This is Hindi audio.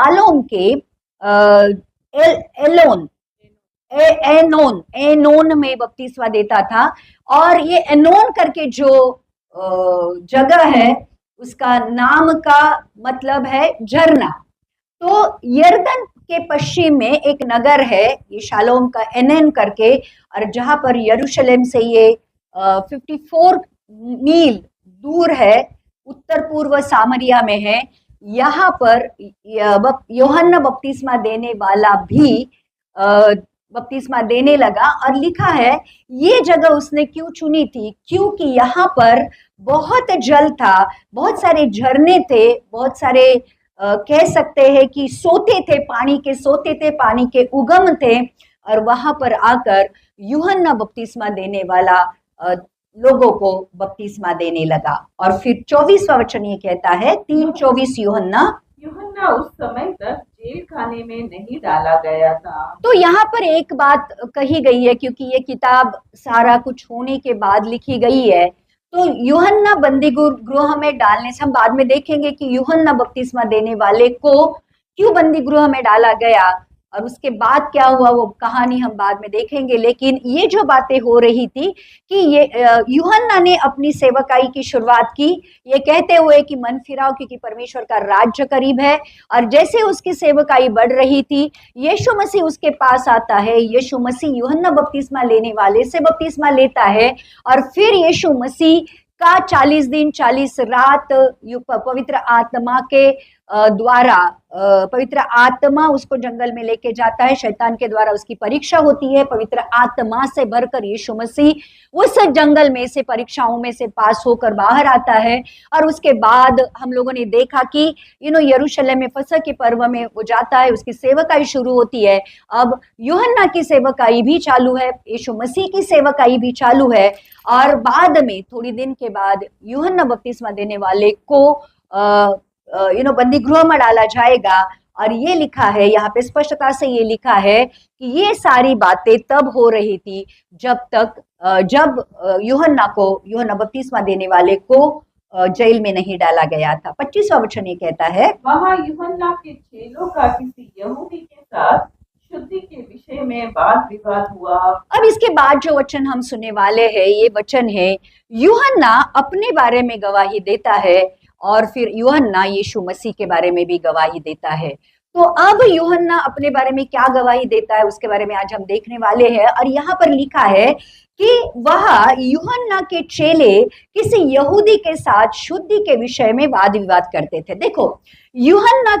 शालोम के एलोन एनोन एनोन में बपतिस्मा देता था। और ये एनोन करके जो जगह है उसका नाम का मतलब है झरना। तो यरदन के पश्चिम में एक नगर है ये शालोम का एनन करके, और जहां पर यरूशलेम से ये 54 मील दूर है, उत्तर पूर्व सामरिया में है। यहाँ पर यूहन्ना बपतिस्मा देने वाला भी बपतिस्मा देने लगा। और लिखा है ये जगह उसने क्यों चुनी थी, क्योंकि यहाँ पर बहुत जल था, बहुत सारे झरने थे, बहुत सारे कह सकते हैं कि सोते थे, पानी के सोते थे, पानी के उगम थे। और वहां पर आकर यूहन्ना बपतिस्मा देने वाला लोगों को बपतिस्मा देने लगा। और फिर 24वां वचन ये कहता है 3:24, यूहन्ना उस समय तक जेल खाने में नहीं डाला गया था। तो यहाँ पर एक बात कही गई है, क्योंकि ये किताब सारा कुछ होने के बाद लिखी गई है। तो यूहन्ना बंदी गृह में डालने से हम बाद में देखेंगे कि यूहन्ना बपतिस्मा देने वाले को क्यों बंदी गृह में डाला गया, और उसके बाद क्या हुआ वो कहानी हम बाद में देखेंगे। लेकिन ये जो बातें हो रही थी कि ये यूहन्ना ने अपनी सेवकाई की शुरुआत की ये कहते हुए कि मन फिराओ क्योंकि परमेश्वर का राज्य करीब है। और जैसे उसकी सेवकाई बढ़ रही थी, यीशु मसीह उसके पास आता है। यीशु मसीह यूहन्ना बपतिस्मा लेने वाले से बपतिस्मा लेता है, और फिर यीशु मसीह का 40 दिन 40 रात पवित्र आत्मा के द्वारा पवित्र आत्मा उसको जंगल में लेके जाता है, शैतान के द्वारा उसकी परीक्षा होती है। पवित्र आत्मा से भरकर यीशु मसीह उस जंगल में से परीक्षाओं में से पास होकर बाहर आता है। और उसके बाद हम लोगों ने देखा कि यरूशलेम में फसह के पर्व में वो जाता है, उसकी सेवकाई शुरू होती है। अब यूहन्ना की सेवकाई भी चालू है, यीशु मसीह की सेवकाई भी चालू है। और बाद में थोड़ी दिन के बाद यूहन्ना बपतिस्मा देने वाले को बंदी गृह में डाला जाएगा। और ये लिखा है यहाँ पे स्पष्टता से ये लिखा है कि ये सारी बातें तब हो रही थी जब यूहन्ना बपतिस्मा देने वाले को जेल में नहीं डाला गया था। 25वां वचन ये कहता है वहां यूहन्ना के चेलों का किसी यहूदी के साथ शुद्धि के विषय में वाद विवाद हुआ। अब इसके बाद जो वचन हम सुनने वाले हैं ये वचन है यूहन्ना अपने बारे में गवाही देता है, और फिर यूहन्ना यीशु मसीह के बारे में भी गवाही देता है। तो अब यूहन्ना अपने बारे में क्या गवाही देता है उसके बारे में आज हम देखने वाले हैं। और यहाँ पर लिखा है कि वह यूहन्ना के चेले किसी यहूदी के साथ शुद्धि के विषय में वाद विवाद करते थे। देखो यूहन्ना